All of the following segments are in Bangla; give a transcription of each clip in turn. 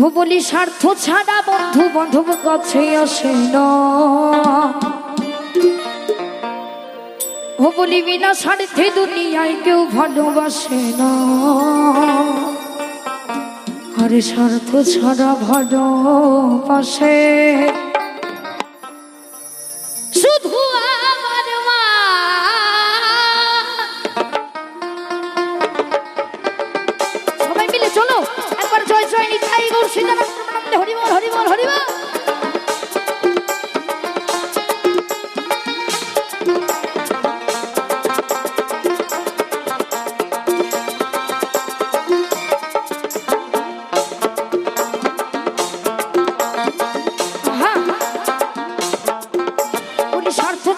ও বলি স্বার্থ ছাড়া বন্ধু বান্ধব কাছে আসে না, ও বলি বিনা স্বার্থে দুনিয়ায় কেউ ভালোবাসে না। আরে স্বার্থ ছাড়া ভালোবাসে শুধু আমার মা। সবাই মিলে চলো একবার জয় জয় নিতাই গৌর সীতারাম হরিবল হরিবল হরিবল।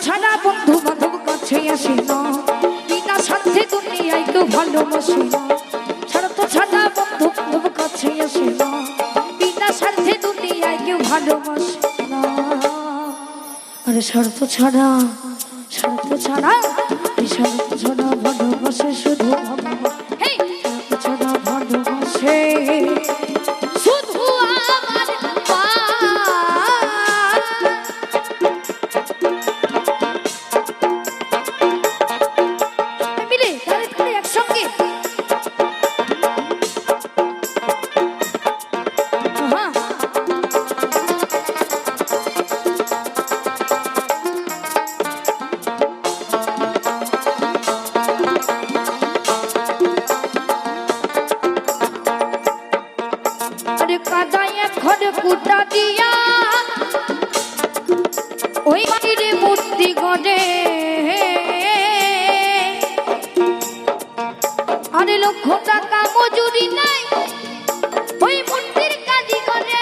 ছাড়া বন্ধু বান্ধব কাছে আসে না, বিনা স্বার্থে দুনিয়ায় কেউ ভালোবাসে না। স্বার্থ ছাড়া বন্ধু বান্ধব কাছে আসে না, বিনা স্বার্থে দুনিয়ায় কেউ ভালোবাসে না। আরে স্বার্থ ছাড়া স্বার্থ ছাড়া স্বার্থ ছাড়া ভালোবাসে শুধু স্বার্থ ছাড়া ভালোবাসে শুধু আমার মা। কুটা দিয়া ওই মাটির মূর্তি গড়ে, আরে লক্ষ টাকা মজুরি নাই ওই মূর্তির কাজই করে।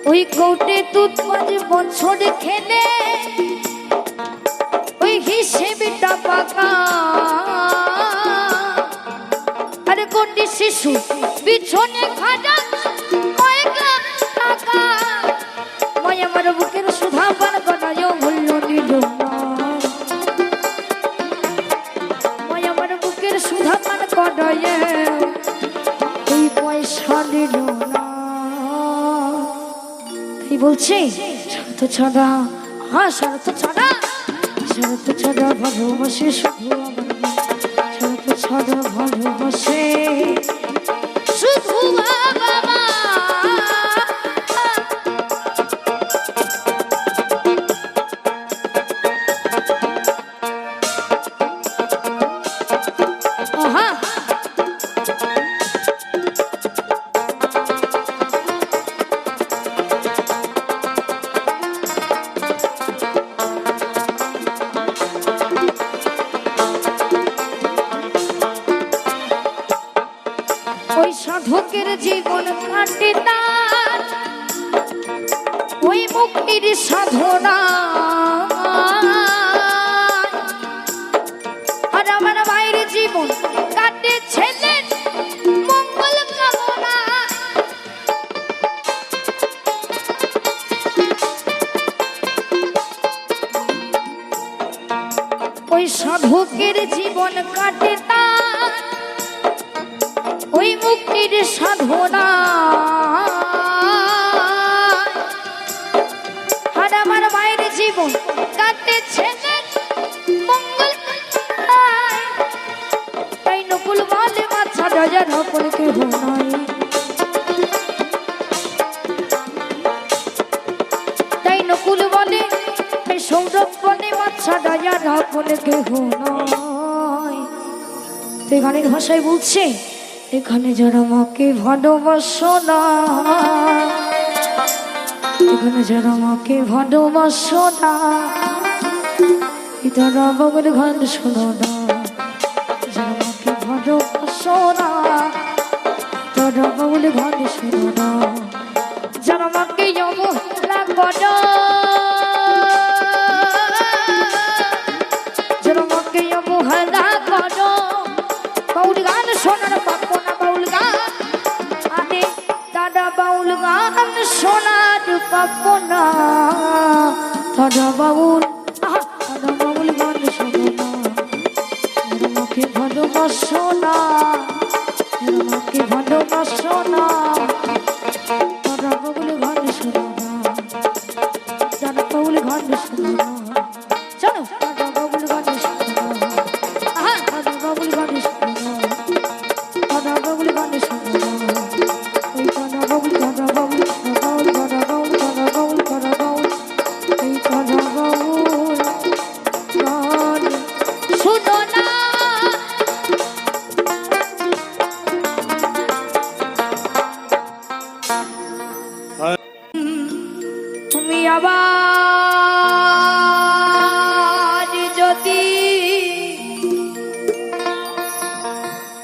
ওই কোটে তুত 5 বছর খেলে ওই হিসেবটা পাকা। আরে কোটি শিশু বিছনে খাটা কয়েক লাখ টাকা। মায়া আমার বুকের সুধা পান করায় মূল্য নিল না, মায়া আমার বুকের সুধা পান করায় ওই পয়সা নিল না। তাই বলছি স্বার্থ ছাড়া স্বার্থ ছাড়া স্বার্থ ছাড়া ভালোবাসে শুধু আমার মা। স্বার্থ ছাড়া ভালোবাসে শুধু বাবা মা। ওই সাধকের জীবন কাটে না ওই মুক্তির সাধনা। আর আমার মায়ের জীবন কাটে ছেলের মঙ্গল কামনা। ওই সাধকের জীবন কাটে না ওই মুক্তির সাধনা। আর আমার মায়ের জীবন কাটেছে মঙ্গল। তাই নকুল বলে মাছা রাজা নকুল কেহ নাই, তাই নকুল বলে সৌরভ বলে মাছা রাজা নকুল কেহ নাই। তো গানের ভাষায় বলছে এখানে যারা মাকে ভালোবাসো না, এখানে যারা মাকে ভালোবাসো না তারা বাবার গান শোনো না। যারা মাকে ভালোবাসো না তারা বাবার গান শোনো না। যারা মাকে অবহেলা করো, যারা মাকে অবহেলা করো বাউল গান শোনার পাবো না। বাউল গান আরে দাদা বাউল গান শোনার পাবো না। দাদা বাউল গান শোনো না। ভালোবাসো না, আমাকে ভালোবাসো না, তারা বলে গান শোনো না, তারা বলে গান শোনো না, চলো তারা বলে গান শোনো না, তারা বলে গান শোনো না, তারা বলে গান শোনো না, ওই তারা বলে তারা বলে তারা বলে তারা বলে তারা বলে এই তারা বলে গান শোনো না। তুমি আবার যদি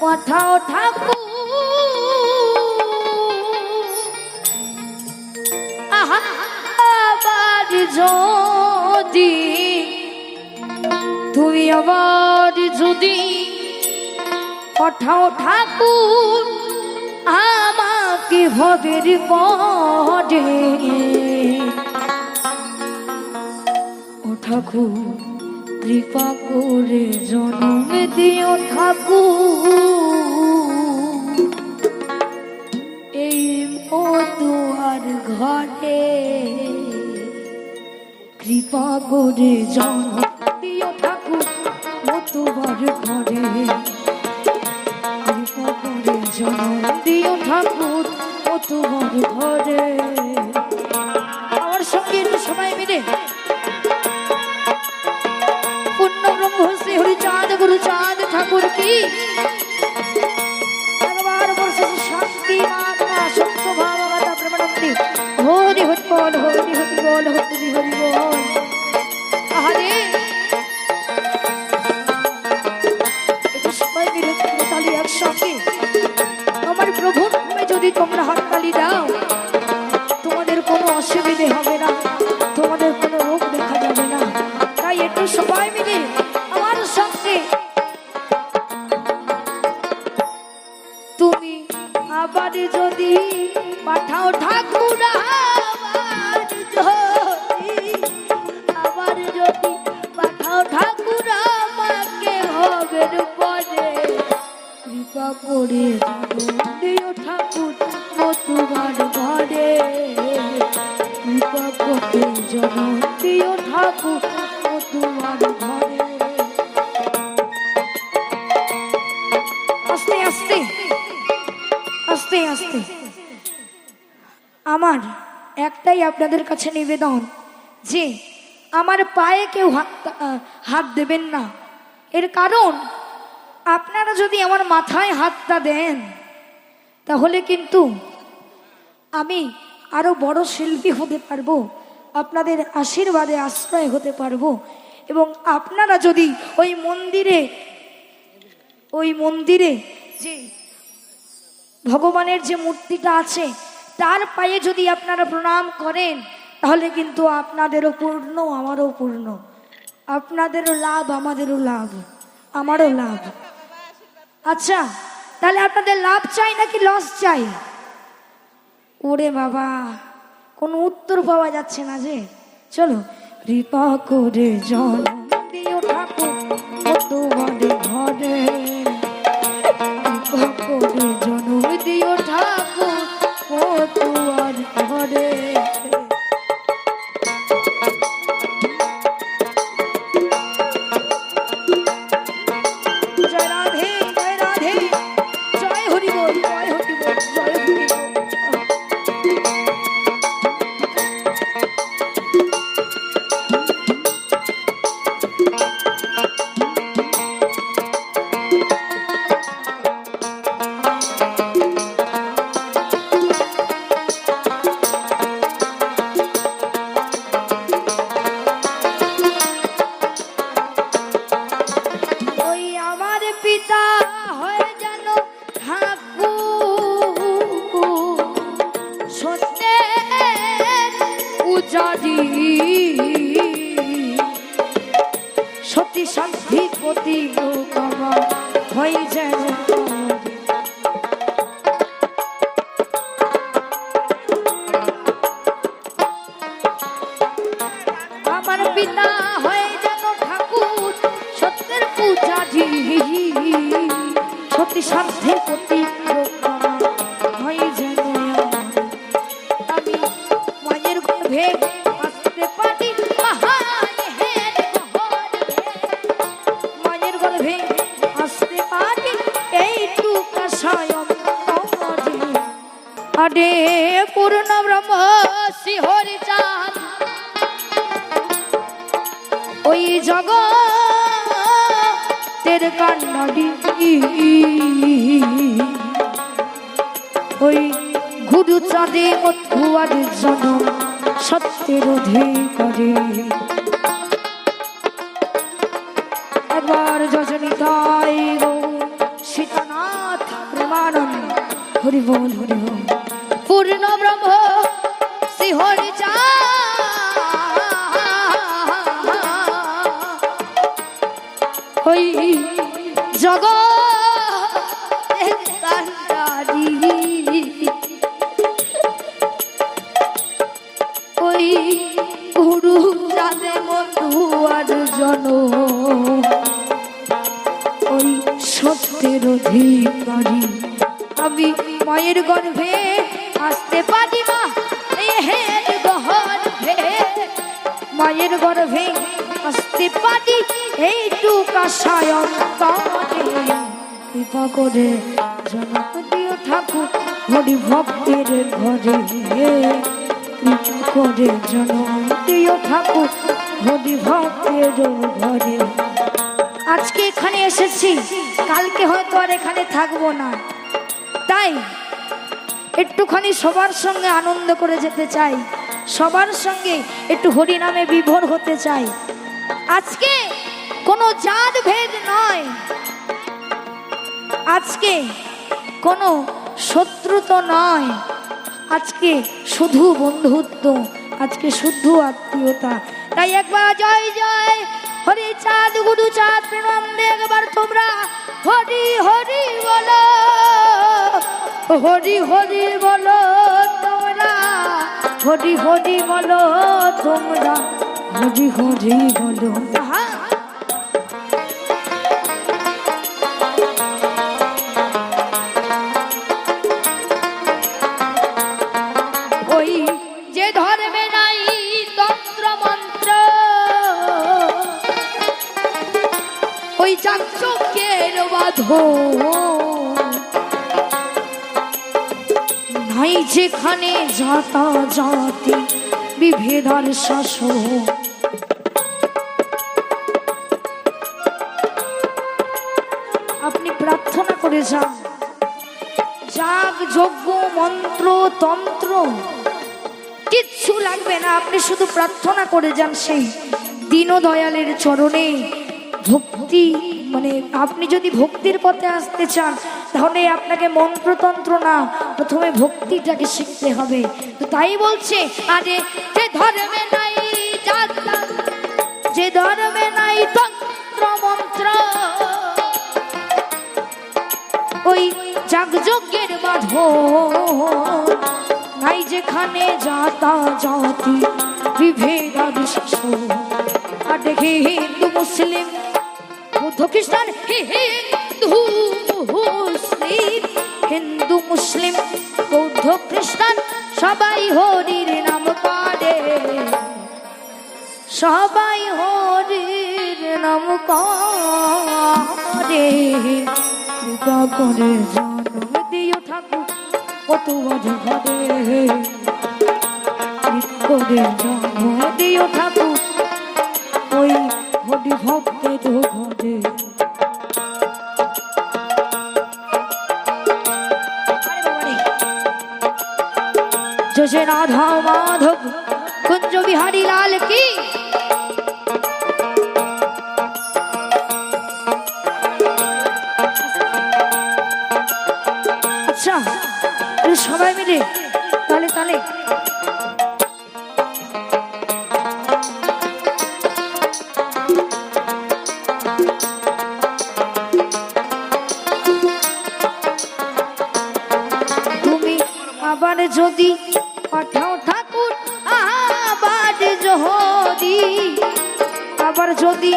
পাঠাও ঠাকুর, আবার যদি তুমি আবার যদি পাঠাও ঠাকুর আমাকে ভবের পরে, ও ঠাকুর কৃপা করে জন্ম দিও ঠাকুর এই মতুয়ার ঘরে, কৃপা করে জন্ম দিও ঠাকুর মতুয়ার ঘরে, কৃপা করে জন্ম দিও ঠাকুর মতুয়ার ঘরে। আমার সঙ্গে একটু সবাই মিলে পূর্ণ ব্রহ্ম শ্রী হরিচাঁদ গুরুচাঁদ ঠাকুর কি একবার বর্ষে শান্তি মাতা সত্য ভাবতা প্রেমানন্দী হরি হরি বল হরি হরি বল হরি হরি বল। আহারে একটু সবাই মিলে তালি একসঙ্গে আমার প্রভুর নামে যদি তোমরা হাততালি দাও তোমাদের কোনো অসুবিধে হবে না, তোমাদের কোনো রোগ দেখা যাবে না। তাই একটু সবাই মিলে আমার সঙ্গে তুমি আবার যদি পাঠাও ঠাকুর, আবার যদি পাঠাও ঠাকুর আমাকে হবের পরে, কৃপা করে দিও ঠাকুর মতুয়ার ঘরে, কৃপা করে জন্ম দিও ঠাকুর মতুয়ার ঘরে। আস্তে আস্তে আস্তে আস্তে আমার একটাই আপনাদের কাছে নিবেদন যে আমার পায়ে কেউ হাত দেবেন না। এর কারণ আপনারা যদি আমার মাথায় হাতটা দেন তাহলে কিন্তু আমি আরো বড় শিল্পী হতে পারবো, আপনাদের আশীর্বাদে আশ্রয় হতে পারবো। এবং আপনারা যদি ওই মন্দিরে যে ভগবানের যে মূর্তিটা আছে তার পায়ে যদি আপনারা প্রণাম করেন তাহলে কিন্তু আপনাদেরও পূর্ণ আমারও পূর্ণ, আপনাদেরও লাভ আমাদেরও লাভ, আমারও লাভ। আচ্ছা তাহলে আপনাদের লাভ চাই নাকি লস চাই? ওরে বাবা কোনো উত্তর পাওয়া যাচ্ছে না যে। চলো কৃপা করে জন্ম দিও ঠাকুর মতুয়ার ঘরে, কৃপা করে জন্ম দিও ঠাকুর মতুয়ার ঘরে। জয় রাধে জয় রাধে জয় হরি বল জয় হরি বল জয় হরি বল। সতী শান্তি পতি বাবা হয়ে যেন আমার পিতা হয়ে যেন ঠাকুর সত্যের পূজারি। সতী সাধ্যের প্রতি হয় যেন আমি মায়ের গর্ভে আসতে পারি মায়ের গর্ভে আসতে পারি এইটুকু স্বয়ং আরে পূর্ণ ব্রহ্ম শিহরি চাঁদ ওই জগতের কান্নাডি ওই গুরু চাঁদে মধুয়ার জনম সত্যের অধিকারী একবার যজনিতাই গো সীতানাথ প্রেমানন্দ হরি বল হরি বল পূর্ণ ব্রহ্ম শিহরি ওই জগতের কান্ডারি ওই গুরু চাঁদে মধুয়ার জন ওই সত্যের অধিকারী আমি মায়ের গর্ভে আসতে পারি মা গর্ভে মায়ের গর্ভে আসতে পারি এইটুকু স্বয়ং কৃপা করে জনম দিও ঠাকুর হরি ভক্তের ঘরে কৃপা করে জনম দিও ঠাকুর হরি ভক্তের ঘরে আজকে এখানে এসেছি কালকে হয়তো আর এখানে থাকবো না তাই একটুখানি সবার সঙ্গে আনন্দ করে যেতে চাই সবার সঙ্গে একটু হরি নামে বিভোর হতে চাই আজকে কোনো জাত ভেদ নয় আজকে কোনো শত্রুতা নয় আজকে শুধু বন্ধুত্ব আজকে শুধু আত্মীয়তা তাই একবার জয় জয় হরি চাঁদ গুরু চাঁদ প্রেমানন্দে একবার তোমরা হরি হরি বলো হরি হরি বলো তোমরা হরি হরি বলো তোমরা হরি হরি বলো ওই যে ধর্মে নাই তন্ত্র মন্ত্র ওই চাকচক্যের বাঁধন নাই যেখানে জাতা জাতি বিভেদার শাসন আপনি প্রার্থনা করে যান যাগ যজ্ঞ মন্ত্র তন্ত্র কিচ্ছু লাগবে না আপনি শুধু প্রার্থনা করে যান সেই দীনদয়ালের চরণে ভক্তি মানে আপনি যদি ভক্তির পথে আসতে চান তাহলে আপনাকে মন্ত্রতন্ত্র না প্রথমে ভক্তিটাকে শিখতে হবে তো তাই বলছে আরে যে ধর্মে নাই যাত্রা যে ধর্মে নাই তন্ত্র মন্ত্র ওই যাগযজ্ঞের বাঁধন নাই যেখানে জাতা জাতি বিভেদ আর দেখি হিন্দু মুসলিম বৌদ্ধ খ্রিস্টান হিন্দু মুসলিম বৌদ্ধ খ্রিস্টান সবাই হরির নাম করে সবাই হরির নাম করে কৃপা করে জন্ম দিও ঠাকুর কত ঘরে করে জন্ম দিও ঠাকুর ওই হরি ভক্তের ঘরে जैसे राधा माधव कुंज बिहारी लाल की अच्छा সবাই মিলে তালে তালে তুমি আবার যদি পাঠাও ঠাকুর আবার যদি আবার যদি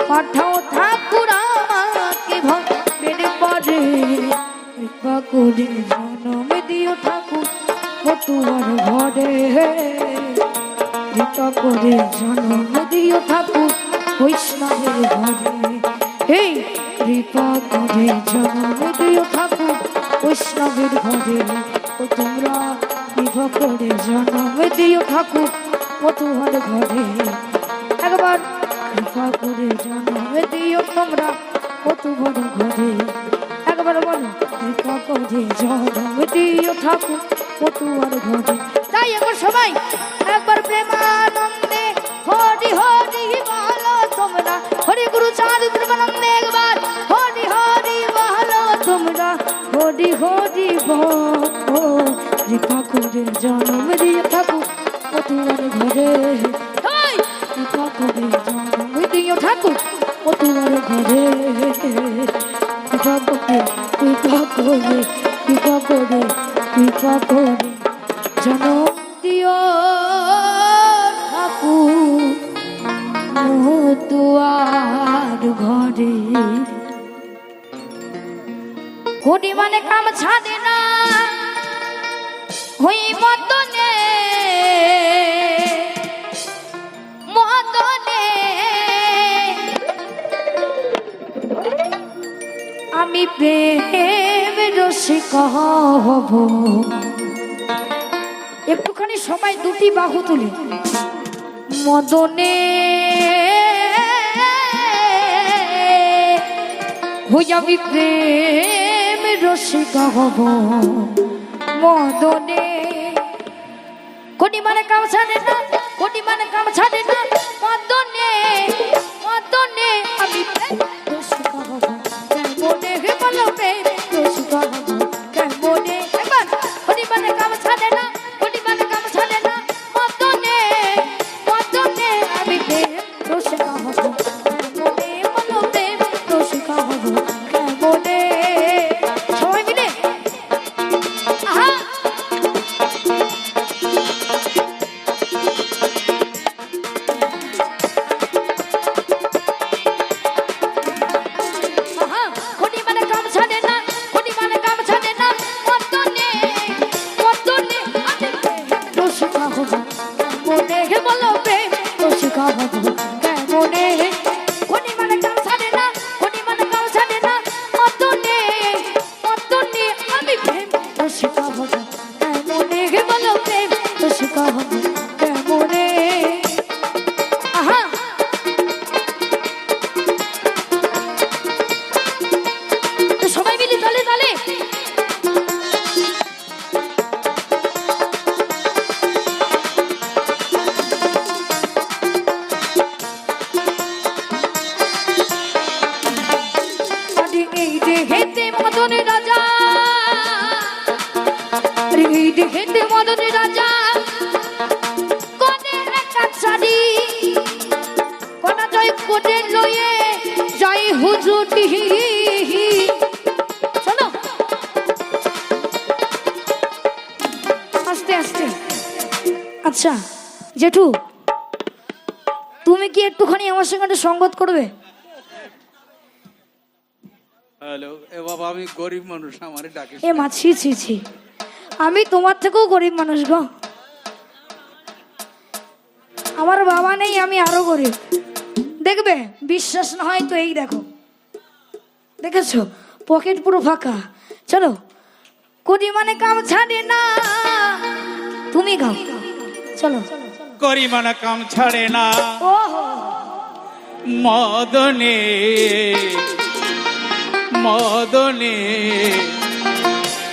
পাঠাও ঠাকুর আমাকে ভক্তের পটুয়ার ঘরে কৃপা করে জন্ম দিও ঠাকুর বৈষ্ণবের ঘরে। এই কৃপা করে জন্ম দিও ঠাকুর বৈষ্ণবের ঘরে। ও তোমরা কৃপা করে জন্ম দিও ঠাকুর পটুয়ার ঘরে। একবার কৃপা করে জন্ম দিও তোমরা পটুয়ার ঘরে। একবার বলো কৃপা করে জন্ম দিও ঠাকুর পটুয়ার ঘরে। তাই একবার সবাই একবার প্রেমানন্দে হরি হরি বলো তোমরা। হরি গুরু চাঁদ প্রেমানন্দে একবার হরি হরি বলো তোমরা। হরি হরি বলো। কৃপা করে জন্ম দিও ঠাকুর পটুয়ার ঘরে। কৃপা করে জন্ম দিও ঠাকুর পটুয়ার ঘরে। কৃপা করে কৃপা করে কৃপা করে কৃপা করে জন্ম দিও ঠাকুর পটুয়ার ঘরে। কোটি মানে কাম ছাড়ে না হই মতনে মতনে। আমি প্রেম রসিকা হব। একটুখানি সময় দুটি বাহু তুলি মদনে হই আমি প্রেম রসিকা হব মদনে। কোটি মানে কাম ছাড়ে না কোটি মানে কাম ছাড়ে না মদনে মদনে। আমি প্রেম রসিকা হব কেমনে হে বলো প্রেম রসিকা হব কেমনে। একবার কোটি মানে কাম ছাড়ে না কোটি মানে কাম ছাড়ে না মদনে মদনে। আমি প্রেম রসিকা হব কেমনে বলো প্রেম রসিকা হব কেমনে। সবাই মিলে আহা আচ্ছা জেঠু তুমি কি একটুখানি আমার সঙ্গে সঙ্গত করবে? হ্যালো এ বাবা আমি গরিব মানুষ আমারে ডাকে। এ মা ছি ছি ছি আমি তোমার থেকেও গরিব মানুষ গো। আমার বাবা নেই আমি আরো গরিব। দেখবে বিশ্বাস না হয় তো এই দেখো দেখেছো পকেট পুরো ফাঁকা। চলো কোটি মানে কাম ছাড়ে না তুমি গাও চলো। করি মানে কাম ছাড়ে না মদনে মদনে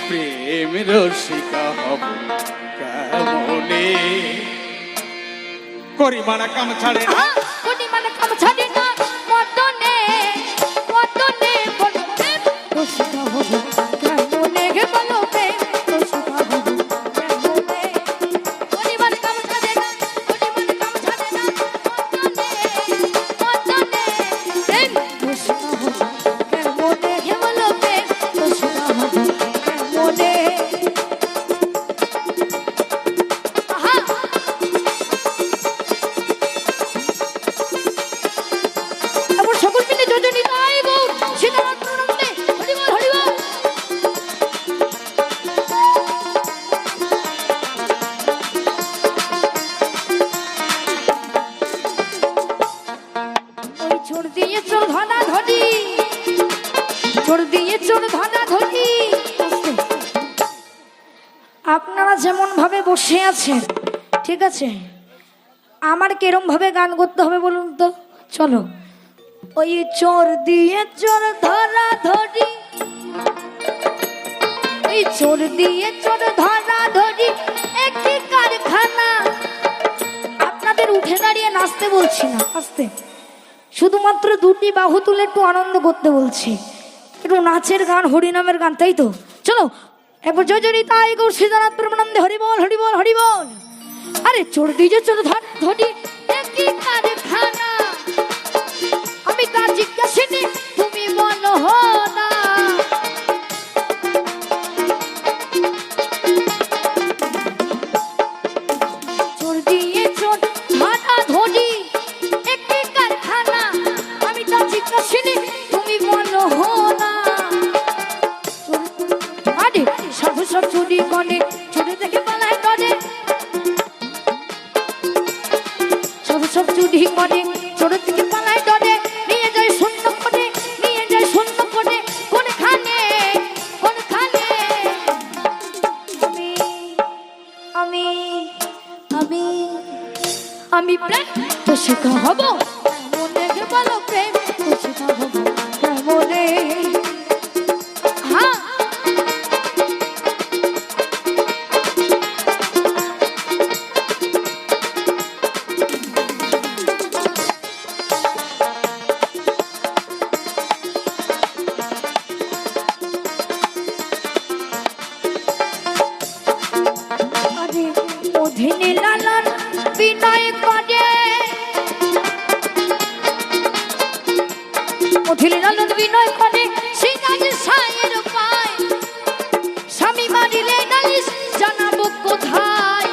প্রেম রসিকা হব কেমনে। করি মানে কাম ছাড়ে না কোটি মানে কাম ছাড়ে না মদনে মদনে বলো প্রেম রসিকা হব কেমনে গে বলো প্রেম রসিকা হব কেমনে। কোটি মানে কাম ছাড়ে না কোটি মানে কাম ছাড়ে না মদনে মদনে প্রেম রসিকা হব কেমনে গে বলো প্রেম রসিকা হব কেমনে। আহা চোর দিয়ে চোর ধরা ধরি। আপনারা যেমন ভাবে বসে আছেন, ঠিক আছে, আমার কেরম ভাবে গান করতে হবে বলুন তো? চলো। ওই চোর দিয়ে চোর ধরা ধরি, ওই চোর দিয়ে চোর ধরা ধরি, একটি কারখানা। আপনাদের উঠে দাঁড়িয়ে নাচতে বলছি না, আস্তে, শুধুমাত্র দুটি বাহু তুলে একটু আনন্দ করতে বলছি, একটু নাচের গান, হরিনামের গান, তাই তো? চলো একবার জয় জয় তাই গৌর শ্রীধনাথ প্রেমানন্দে হরি বল হরি বল হরি বল। আরে চোর দিয়ে চোর ধরি, একই কারখানা, আমি তা জিজ্ঞাসিনি তুমি বলো না। চোর দিয়ে চোর ধরা ধরি, একই কারখানা, আমি তা জিজ্ঞাসিনি তুমি বলো না। আরে সাধু সব চুরি করে, চুরি থেকে পালায় করে, সাধু সব চুরি করে, চোরের থেকে পালায় ডরে, নিয়ে যায় শূন্য করে, নিয়ে যায় শূন্য করে, কোনখানে কোনখানে। আমি আমি আমি আমি প্রেম তো শেখা হব, মনে বলো প্রেম তো শেখা হব মনে। হ্যাঁ অধীনে লালন বিনয় করে, অধীনে লালন বিনয় করে, সিংহাজ সায়ের পায়, স্বামী মারিলে নালিশ জানাবো কোথায়।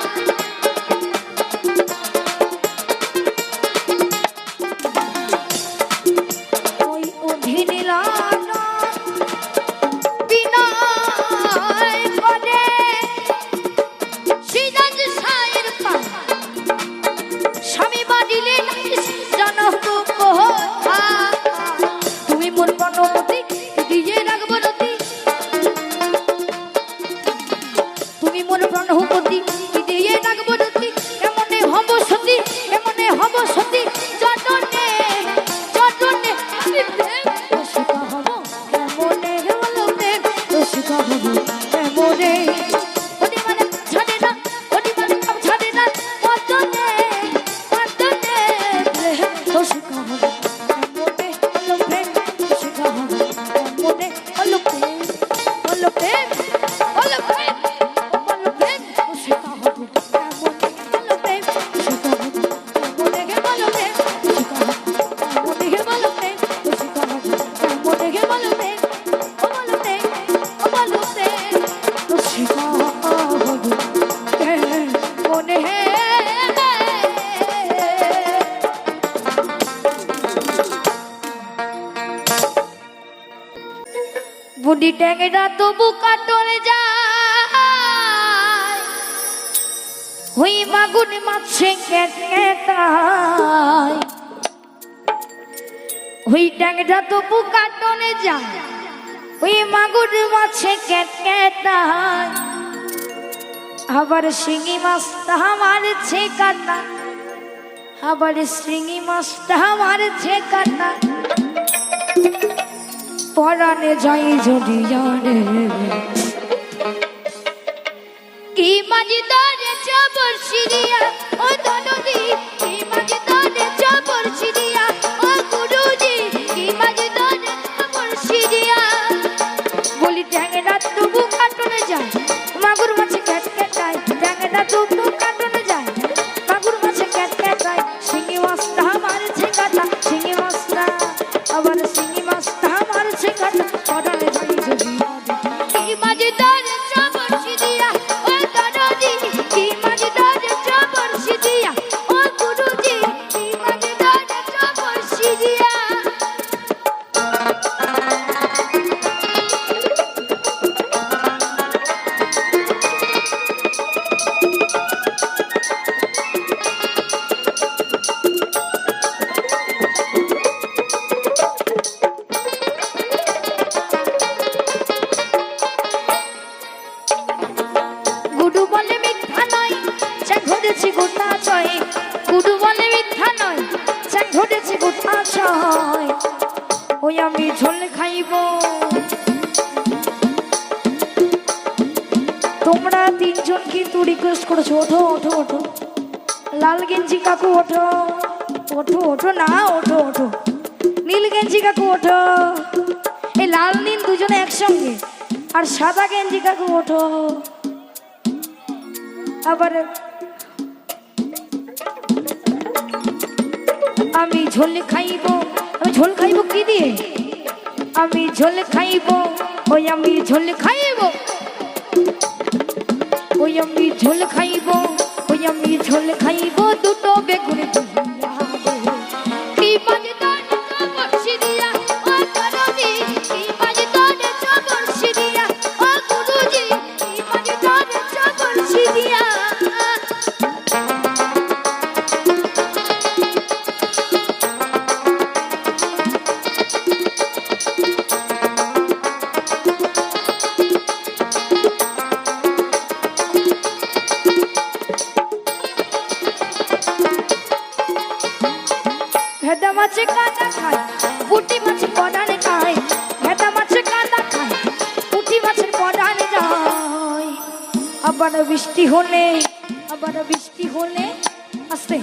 ওই অধীনে লালন বিনয় করে, স্বামী বাড়িলে জানাবো কোথায়। তুমি মোর প্রাণপতি দিয়ে রাখবো রতি, তুমি মোর প্রাণপতি দিয়ে রাখবো রতি, এমনে হব সতী, এমনে হব সতী, যতনে যতনে আমি প্রেম রসিকা হব এমনে, বলো প্রেম রসিকা হব এমনে। ওটি মানে ছাড়ে না, ওটি মানে ছাড়ে না, যতনে যতনে প্রেম রসিকা হব এমনে, বলো প্রেম রসিকা হব এমনে, বলো প্রেম, বলো প্রেম, বলো প্রেম, বলো প্রেম রসিকা হব এমনে, বলো প্রেম রসিকা হব এমনে, বলো প্রেম রসিকা হব এমনে, বলো প্রেম রসিকা হব এমনে, বলো প্রেম, ও বলো প্রেম, ও বলো প্রেম রসিকা হব মনে। বুড়ি ট্যাংরা তবু কাটরে যায়, হই মাগুন মাছে কেটায়, হই ট্যাংরা তবু কাটরে যায়, হই মাগুন মাছে কেটায়। আবার শিঙি মাছটা মারছে কাটা, আবার শিঙি মাছটা মারছে কাটা, পরাণে যাই জড়িয়া রে। কি মাঝি দরে চাবর সিরিয়া ও দনদি, কি মাঝি দরে চাবর সিরিয়া ও গুরুজি, কি মাঝি দরে চাবর সিরিয়া। বলি ট্যাংরা তবু কাটনে যায়, মাগুর মাছে ক্যাট ক্যাটায়, ট্যাংরা তবু কাটনে যায়, মাগুর মাছে ক্যাট ক্যাটায়, শিঙি মাছটা মারছে কাটা, শিঙি মাছটা আবার শিঙি মাছটা মারছে কাটা, পরাণে যাই জড়িয়া রে। কি মাঝি দরে চাবর সিরিয়া ও দনদি, কি মাঝি দরে চাবর সিরিয়া ও যায় ওই আমি ঝোল খাইব তোমরা তিনজন কিন্তু রিকোয়েস্ট করেছো ওঠো ওঠো ওঠো লাল গেঞ্জি কাকু ওঠো ওঠো ওঠো না ওঠো ওঠো নীল গেঞ্জি কাকু ওঠো এই লাল নীল দুজনে একসঙ্গে আর সাদা গেঞ্জি কাকু ওঠো আবার আমি ঝোল খাইব আমি ঝোল খাইব কি দিয়ে আমি ঝোল খাইব ওই আমি ঝোল খাইব ওই আমি ঝোল খাইব ওই আমি ঝোল খাইব দুটো বেগুন কি মজদার বর্ষি দিয়া ও করবি কি মজদার বর্ষি দিয়া ও গুরুজি কি মজদার বর্ষি দিয়া ভেদা মাছে কাঁদা খায় পুঁটি মাছের পড়ানে খায় ভেদা মাছে কাঁদা খায় পুঁটি মাছের পড়ানে যায় আবার বৃষ্টি হলে আসতে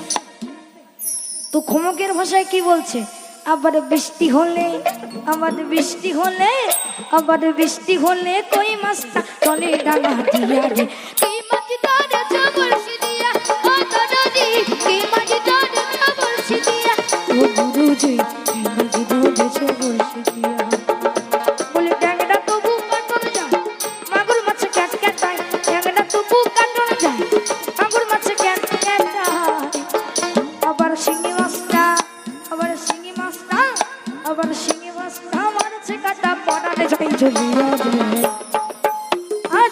তো খমকের ভাষায় কি বলছে আবার বৃষ্টি হলে কই মাছটা চলে ডাঙা দিয়া রে কি মাছ ধরে বর্ষি দিয়া ও দাদাজি কি মাছ ধরে বর্ষি দিয়া ও গুরুজি কি মাছ ধরে বর্ষি দিয়া বলে ট্যাংরা তবু কাটন যায় মাগুর মাছ ক্যাট ক্যাটায় ট্যাংরা তবু কাটন যায় মাগুর মাছ ক্যাট ক্যাটায় আবার শিঙি মাছটা মারছে কাটা পড়াতে যাই ঝুলিয়া যায় আর